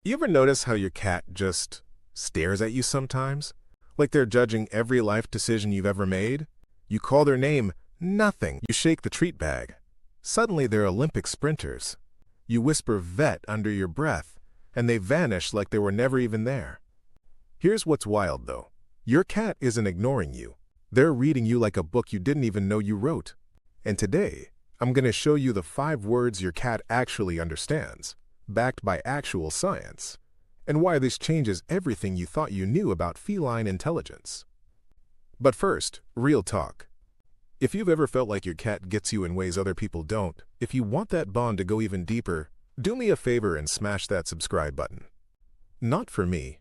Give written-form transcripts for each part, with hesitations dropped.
You ever notice how your cat just stares at you sometimes? Like they're judging every life decision you've ever made? You call their name, nothing. You shake the treat bag. Suddenly they're Olympic sprinters. You whisper vet under your breath, and they vanish like they were never even there. Here's what's wild though. Your cat isn't ignoring you. They're reading you like a book you didn't even know you wrote. And today, I'm going to show you the 5 words your cat actually understands, backed by actual science, and why this changes everything you thought you knew about feline intelligence. But first, real talk. If you've ever felt like your cat gets you in ways other people don't, if you want that bond to go even deeper, do me a favor and smash that subscribe button. Not for me.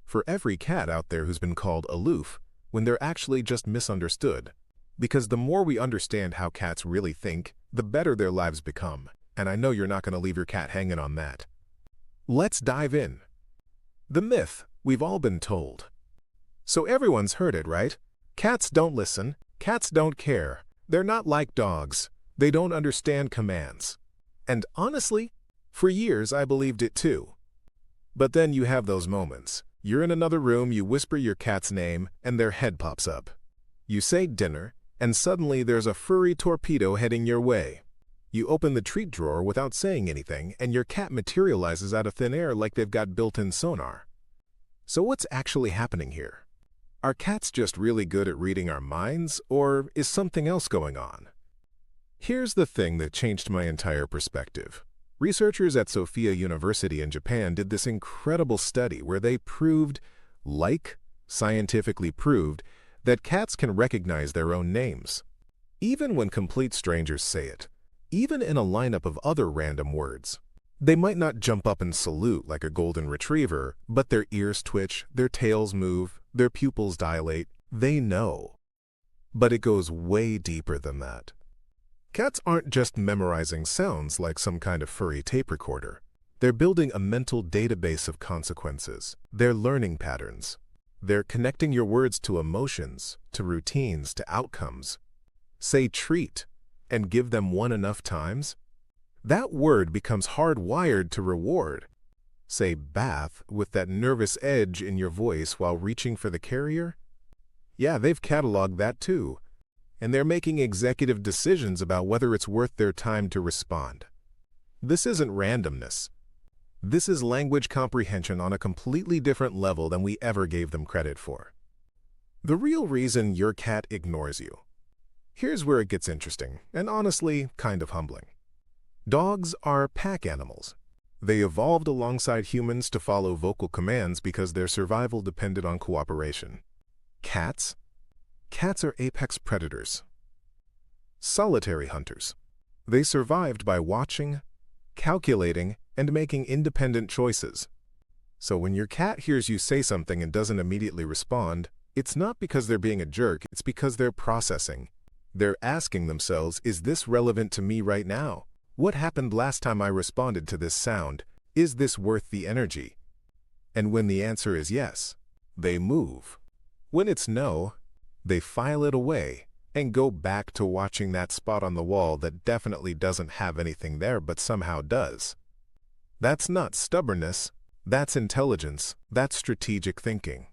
For every cat out there who's been called aloof when they're actually just misunderstood. Because the more we understand how cats really think, the better their lives become. And I know you're not going to leave your cat hanging on that. Let's dive in. The myth we've all been told. So everyone's heard it, right? Cats don't listen. Cats don't care. They're not like dogs. They don't understand commands. And honestly, for years I believed it too. But then you have those moments. You're in another room, you whisper your cat's name, and their head pops up. You say dinner, and suddenly there's a furry torpedo heading your way. You open the treat drawer without saying anything, and your cat materializes out of thin air like they've got built-in sonar. So what's actually happening here? Are cats just really good at reading our minds, or is something else going on? Here's the thing that changed my entire perspective. Researchers at Sophia University in Japan did this incredible study where they scientifically proved, that cats can recognize their own names. Even when complete strangers say it. Even in a lineup of other random words. They might not jump up and salute like a golden retriever, but their ears twitch, their tails move, their pupils dilate. They know. But it goes way deeper than that. Cats aren't just memorizing sounds like some kind of furry tape recorder. They're building a mental database of consequences. They're learning patterns. They're connecting your words to emotions, to routines, to outcomes. Say treat, and give them one enough times. That word becomes hardwired to reward. Say bath with that nervous edge in your voice while reaching for the carrier. Yeah, they've cataloged that too. And they're making executive decisions about whether it's worth their time to respond. This isn't randomness. This is language comprehension on a completely different level than we ever gave them credit for. The real reason your cat ignores you. Here's where it gets interesting, and honestly, kind of humbling. Dogs are pack animals. They evolved alongside humans to follow vocal commands because their survival depended on cooperation. Cats? Cats are apex predators. Solitary hunters. They survived by watching, calculating, and making independent choices. So when your cat hears you say something and doesn't immediately respond, it's not because they're being a jerk, it's because they're processing. They're asking themselves, is this relevant to me right now? What happened last time I responded to this sound? Is this worth the energy? And when the answer is yes, they move. When it's no, they file it away and go back to watching that spot on the wall that definitely doesn't have anything there but somehow does. That's not stubbornness, that's intelligence, that's strategic thinking.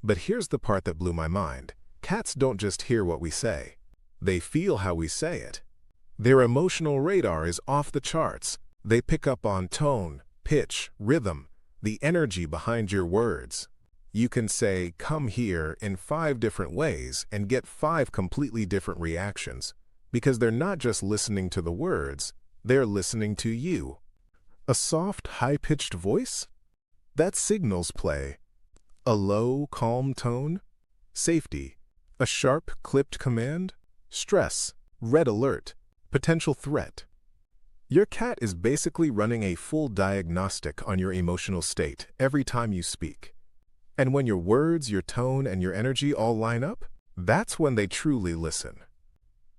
But here's the part that blew my mind. Cats don't just hear what we say. They feel how we say it. Their emotional radar is off the charts. They pick up on tone, pitch, rhythm, the energy behind your words. You can say, come here, in 5 different ways and get 5 completely different reactions because they're not just listening to the words, they're listening to you. A soft, high-pitched voice? That signals play. A low, calm tone? Safety. A sharp, clipped command? Stress. Red alert. Potential threat. Your cat is basically running a full diagnostic on your emotional state every time you speak. And when your words, your tone, and your energy all line up, that's when they truly listen.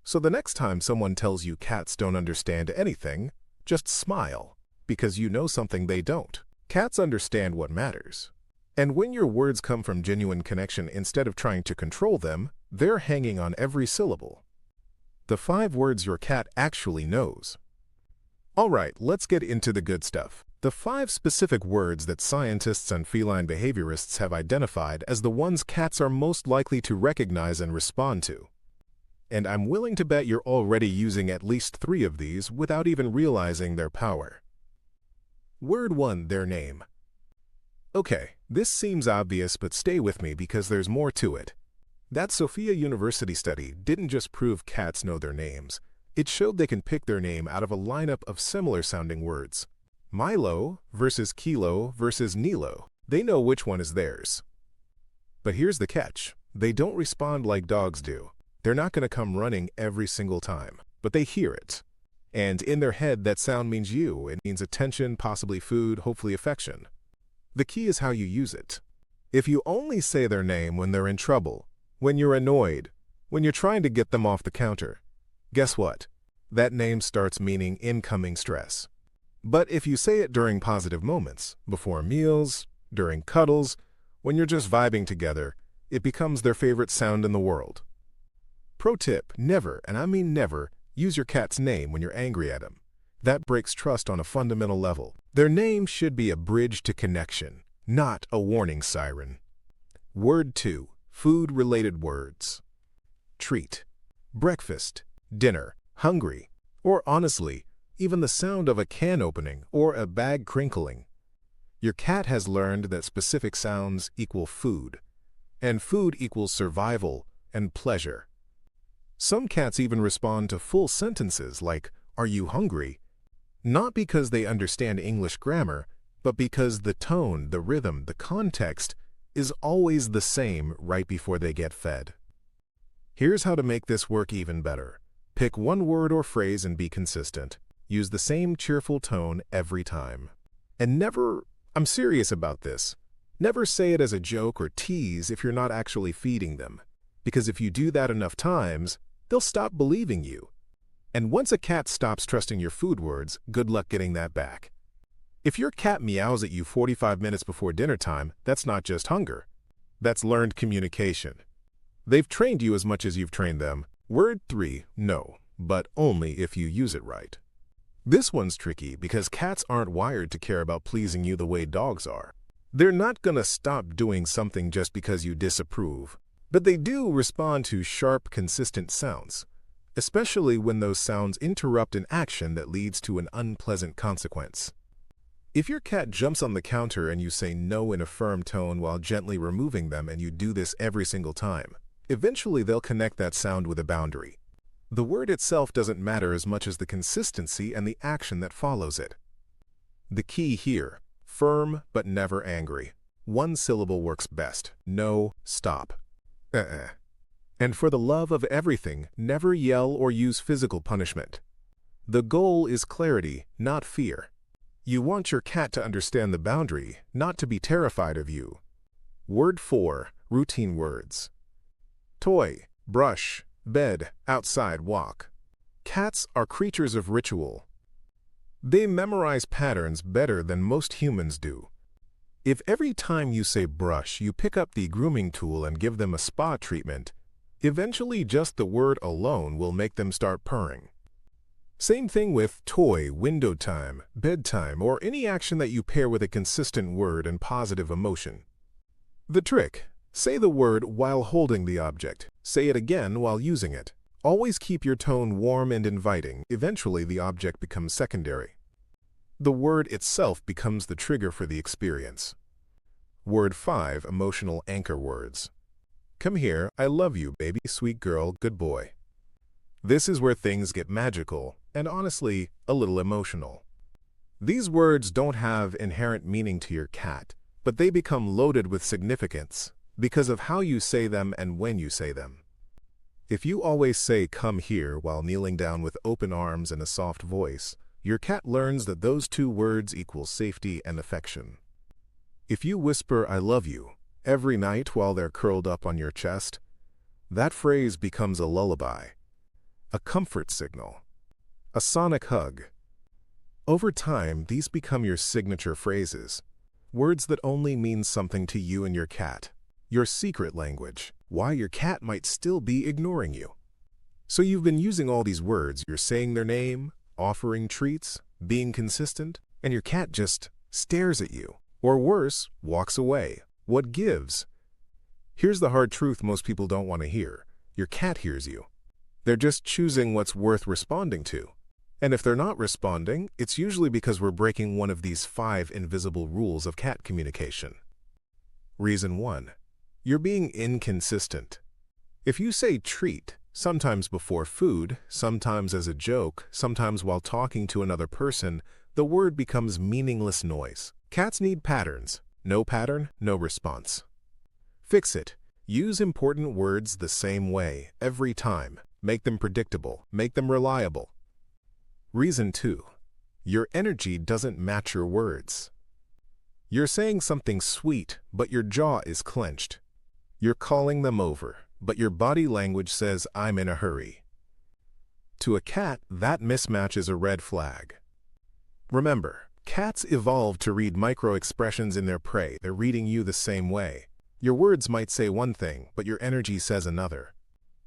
So the next time someone tells you cats don't understand anything, just smile, because you know something they don't. Cats understand what matters. And when your words come from genuine connection instead of trying to control them, they're hanging on every syllable. The 5 words your cat actually knows. All right, let's get into the good stuff. The 5 specific words that scientists and feline behaviorists have identified as the ones cats are most likely to recognize and respond to. And I'm willing to bet you're already using at least 3 of these without even realizing their power. Word 1, their name. Okay, this seems obvious, but stay with me because there's more to it. That Sophia University study didn't just prove cats know their names. It showed they can pick their name out of a lineup of similar-sounding words. Milo versus Kilo versus Nilo. They know which one is theirs. But here's the catch. They don't respond like dogs do. They're not going to come running every single time, but they hear it. And in their head, that sound means you. It means attention, possibly food, hopefully affection. The key is how you use it. If you only say their name when they're in trouble, when you're annoyed, when you're trying to get them off the counter, guess what? That name starts meaning incoming stress. But if you say it during positive moments, before meals, during cuddles, when you're just vibing together, it becomes their favorite sound in the world. Pro tip, never, and I mean never, use your cat's name when you're angry at him. That breaks trust on a fundamental level. Their name should be a bridge to connection, not a warning siren. Word 2, food-related words. Treat, breakfast, dinner, hungry, or honestly, even the sound of a can opening or a bag crinkling. Your cat has learned that specific sounds equal food, and food equals survival and pleasure. Some cats even respond to full sentences like, "Are you hungry?" Not because they understand English grammar, but because the tone, the rhythm, the context is always the same right before they get fed. Here's how to make this work even better. Pick one word or phrase and be consistent. Use the same cheerful tone every time. And never, I'm serious about this, never say it as a joke or tease if you're not actually feeding them. Because if you do that enough times, they'll stop believing you. And once a cat stops trusting your food words, good luck getting that back. If your cat meows at you 45 minutes before dinner time, that's not just hunger. That's learned communication. They've trained you as much as you've trained them. Word 3, no, but only if you use it right. This one's tricky because cats aren't wired to care about pleasing you the way dogs are. They're not gonna stop doing something just because you disapprove, but they do respond to sharp, consistent sounds, especially when those sounds interrupt an action that leads to an unpleasant consequence. If your cat jumps on the counter and you say no in a firm tone while gently removing them, and you do this every single time, eventually they'll connect that sound with a boundary. The word itself doesn't matter as much as the consistency and the action that follows it. The key here, firm but never angry. One syllable works best. No, stop. And for the love of everything, never yell or use physical punishment. The goal is clarity, not fear. You want your cat to understand the boundary, not to be terrified of you. Word 4, routine words. Toy, brush, bed, outside, walk. Cats are creatures of ritual. They memorize patterns better than most humans do. If every time you say brush, you pick up the grooming tool and give them a spa treatment, eventually just the word alone will make them start purring. Same thing with toy, window time, bedtime, or any action that you pair with a consistent word and positive emotion. The trick: say the word while holding the object. Say it again while using it. Always keep your tone warm and inviting. Eventually, the object becomes secondary. The word itself becomes the trigger for the experience. Word 5, emotional anchor words. Come here, I love you, baby, sweet girl, good boy. This is where things get magical and honestly, a little emotional. These words don't have inherent meaning to your cat, but they become loaded with significance because of how you say them and when you say them. If you always say come here while kneeling down with open arms and a soft voice, your cat learns that those 2 words equal safety and affection. If you whisper I love you every night while they're curled up on your chest, that phrase becomes a lullaby, a comfort signal, a sonic hug. Over time, these become your signature phrases, words that only mean something to you and your cat, your secret language, why your cat might still be ignoring you. So you've been using all these words, you're saying their name, offering treats, being consistent, and your cat just stares at you, or worse, walks away. What gives? Here's the hard truth most people don't want to hear. Your cat hears you. They're just choosing what's worth responding to. And if they're not responding, it's usually because we're breaking one of these 5 invisible rules of cat communication. Reason 1. You're being inconsistent. If you say treat, sometimes before food, sometimes as a joke, sometimes while talking to another person, the word becomes meaningless noise. Cats need patterns. No pattern, no response. Fix it. Use important words the same way, every time. Make them predictable. Make them reliable. Reason 2. Your energy doesn't match your words. You're saying something sweet, but your jaw is clenched. You're calling them over, but your body language says, I'm in a hurry. To a cat, that mismatch is a red flag. Remember, cats evolved to read micro-expressions in their prey. They're reading you the same way. Your words might say one thing, but your energy says another.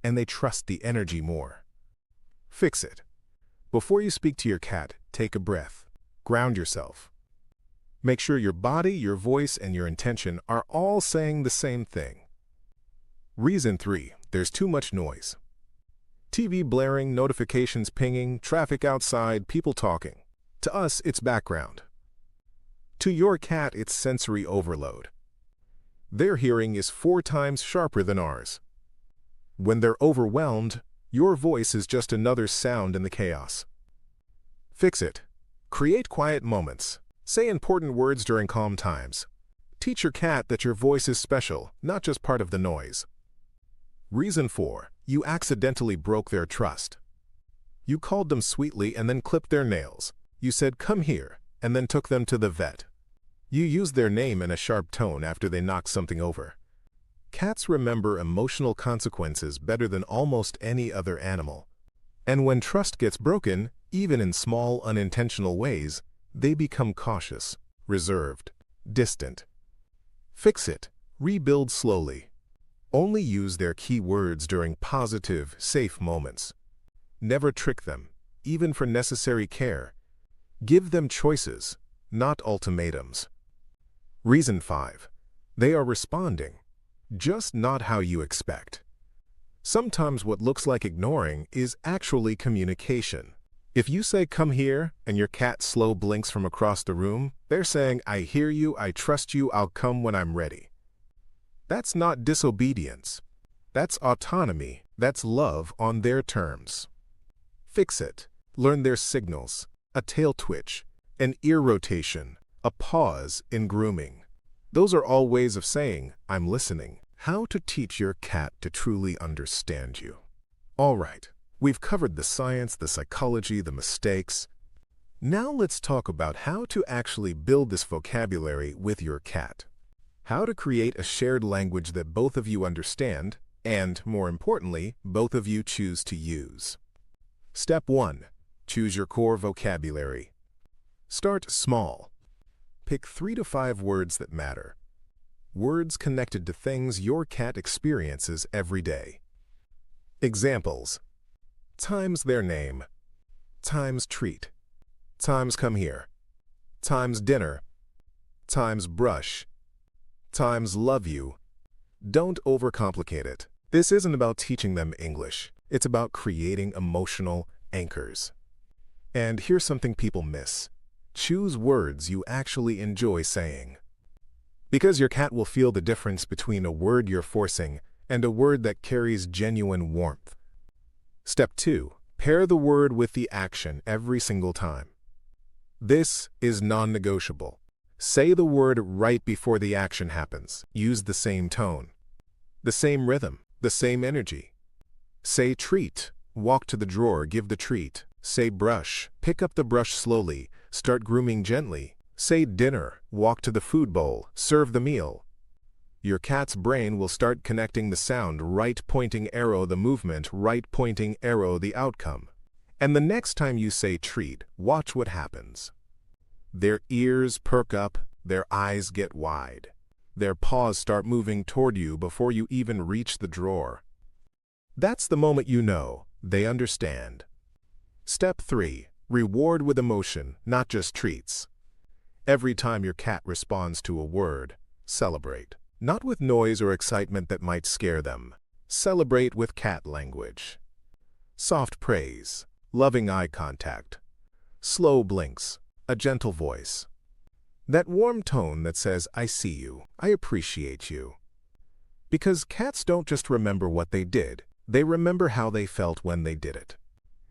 And they trust the energy more. Fix it. Before you speak to your cat, take a breath. Ground yourself. Make sure your body, your voice, and your intention are all saying the same thing. Reason 3. There's too much noise. TV blaring, notifications pinging, traffic outside, people talking. To us, it's background. To your cat, it's sensory overload. Their hearing is 4 times sharper than ours. When they're overwhelmed, your voice is just another sound in the chaos. Fix it. Create quiet moments. Say important words during calm times. Teach your cat that your voice is special, not just part of the noise. Reason 4. You accidentally broke their trust. You called them sweetly and then clipped their nails. You said, come here, and then took them to the vet. You used their name in a sharp tone after they knocked something over. Cats remember emotional consequences better than almost any other animal. And when trust gets broken, even in small, unintentional ways, they become cautious, reserved, distant. Fix it. Rebuild slowly. Only use their key words during positive, safe moments. Never trick them, even for necessary care. Give them choices, not ultimatums. Reason 5. They are responding, just not how you expect. Sometimes what looks like ignoring is actually communication. If you say, come here, and your cat slow blinks from across the room, they're saying, I hear you, I trust you, I'll come when I'm ready. That's not disobedience. That's autonomy. That's love on their terms. Fix it. Learn their signals. A tail twitch, an ear rotation, a pause in grooming. Those are all ways of saying, I'm listening. How to teach your cat to truly understand you. All right, we've covered the science, the psychology, the mistakes. Now let's talk about how to actually build this vocabulary with your cat. How to create a shared language that both of you understand, and, more importantly, both of you choose to use. Step 1. Choose your core vocabulary. Start small. Pick 3 to 5 words that matter. Words connected to things your cat experiences every day. Examples. Times their name. Times treat. Times come here. Times dinner. Times brush. Times love you. Don't overcomplicate it. This isn't about teaching them English. It's about creating emotional anchors. And here's something people miss. Choose words you actually enjoy saying. Because your cat will feel the difference between a word you're forcing and a word that carries genuine warmth. Step 2. Pair the word with the action every single time. This is non-negotiable. Say the word right before the action happens. Use the same tone, the same rhythm, the same energy. Say treat. Walk to the drawer, give the treat. Say brush. Pick up the brush slowly. Start grooming gently. Say dinner. Walk to the food bowl. Serve the meal. Your cat's brain will start connecting the sound, right pointing arrow the movement, right pointing arrow the outcome. And the next time you say treat, watch what happens. Their ears perk up, their eyes get wide. Their paws start moving toward you before you even reach the drawer. That's the moment you know they understand. Step 3. Reward with emotion, not just treats. Every time your cat responds to a word, celebrate. Not with noise or excitement that might scare them. Celebrate with cat language. Soft praise, loving eye contact, slow blinks, a gentle voice. That warm tone that says, "I see you, I appreciate you." Because cats don't just remember what they did, they remember how they felt when they did it.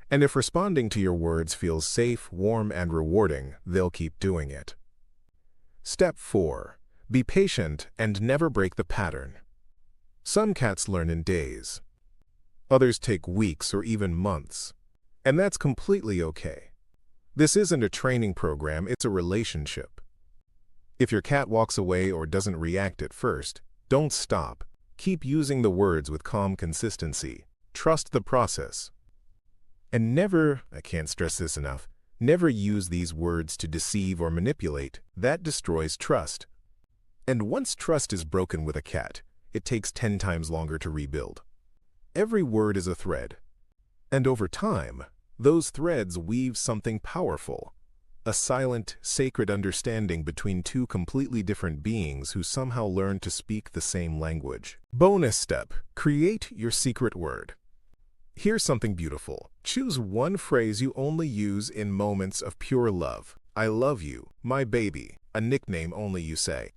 And if responding to your words feels safe, warm, and rewarding, they'll keep doing it. Step 4. Be patient and never break the pattern. Some cats learn in days. Others take weeks or even months. And that's completely okay. This isn't a training program, it's a relationship. If your cat walks away or doesn't react at first, don't stop. Keep using the words with calm consistency. Trust the process. And never, I can't stress this enough, never use these words to deceive or manipulate. That destroys trust. And once trust is broken with a cat, it takes 10 times longer to rebuild. Every word is a thread. And over time, those threads weave something powerful. A silent, sacred understanding between two completely different beings who somehow learn to speak the same language. Bonus step: create your secret word. Here's something beautiful. Choose one phrase you only use in moments of pure love. I love you, my baby, a nickname only you say.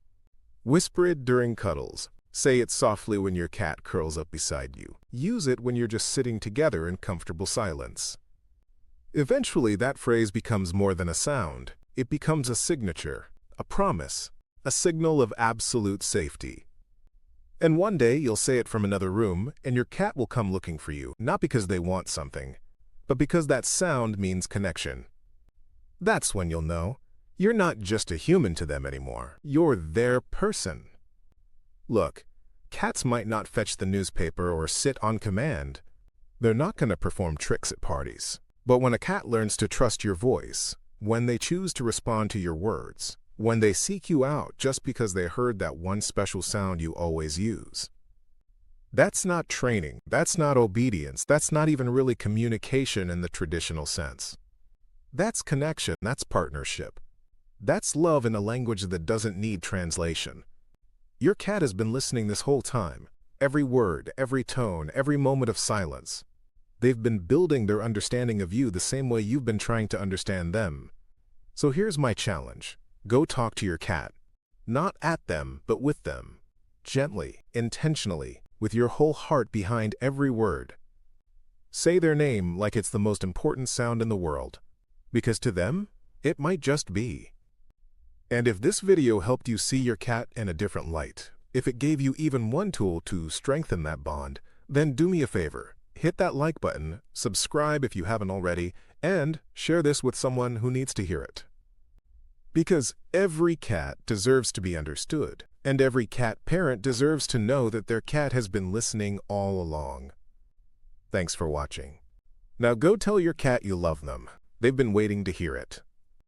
Whisper it during cuddles. Say it softly when your cat curls up beside you. Use it when you're just sitting together in comfortable silence. Eventually, that phrase becomes more than a sound. It becomes a signature, a promise, a signal of absolute safety. And one day, you'll say it from another room, and your cat will come looking for you, not because they want something, but because that sound means connection. That's when you'll know you're not just a human to them anymore. You're their person. Look, cats might not fetch the newspaper or sit on command. They're not going to perform tricks at parties. But when a cat learns to trust your voice, when they choose to respond to your words, when they seek you out just because they heard that one special sound you always use, that's not training, that's not obedience, that's not even really communication in the traditional sense. That's connection, that's partnership. That's love in a language that doesn't need translation. Your cat has been listening this whole time. Every word, every tone, every moment of silence. They've been building their understanding of you the same way you've been trying to understand them. So here's my challenge. Go talk to your cat. Not at them, but with them. Gently, intentionally, with your whole heart behind every word. Say their name like it's the most important sound in the world. Because to them, it might just be. And if this video helped you see your cat in a different light, if it gave you even one tool to strengthen that bond, then do me a favor. Hit that like button, subscribe if you haven't already, and share this with someone who needs to hear it. Because every cat deserves to be understood, and every cat parent deserves to know that their cat has been listening all along. Thanks for watching. Now go tell your cat you love them. They've been waiting to hear it.